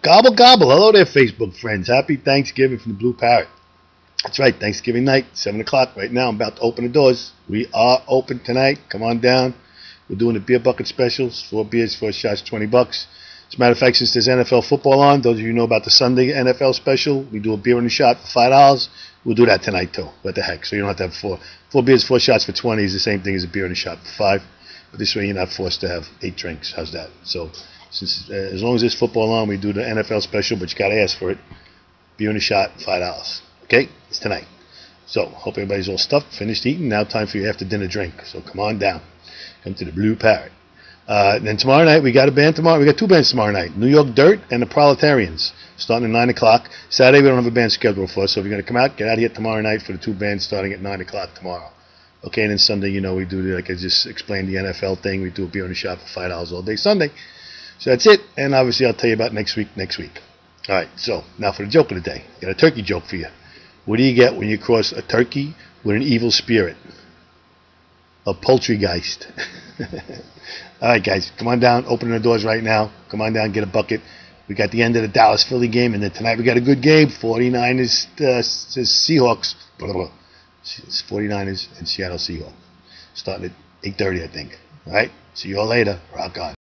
Gobble, gobble. Hello there, Facebook friends. Happy Thanksgiving from the Blue Parrot. That's right, Thanksgiving night, 7 o'clock. Right now, I'm about to open the doors. We are open tonight. Come on down. We're doing the beer bucket specials. 4 beers, 4 shots, $20. As a matter of fact, since there's NFL football on, those of you who know about the Sunday NFL special, we do a beer and a shot for $5. We'll do that tonight, too. What the heck? So you don't have to have 4 beers, 4 shots for 20 is the same thing as a beer and a shot for 5. But this way you're not forced to have 8 drinks. How's that? So since as long as there's football on, we do the NFL special, but you got to ask for it. Beer and a shot, $5. Okay? It's tonight. So hope everybody's all stuffed, finished eating. Now time for your after dinner drink. So come on down. Come to the Blue Parrot. Then tomorrow night, we got a band tomorrow. We got 2 bands tomorrow night. New York Dirt and the Proletarians. Starting at 9 o'clock. Saturday, we don't have a band scheduled for us. So if you're going to come out, get out here tomorrow night for the 2 bands starting at 9 o'clock tomorrow. Okay, and then Sunday, we do, like I just explained, the NFL thing. We do a beer and a shot for $5 all day Sunday. So that's it. And obviously, I'll tell you about next week. All right, so now for the joke of the day. Got a turkey joke for you. What do you get when you cross a turkey with an evil spirit? A poultrygeist. All right, guys, come on down. Open the doors right now. Come on down, get a bucket. We got the end of the Dallas-Philly game, and then tonight we got a good game. 49ers, Seahawks. It's 49ers and Seattle Seahawks. Starting at 8:30, I think. All right, see you all later. Rock on.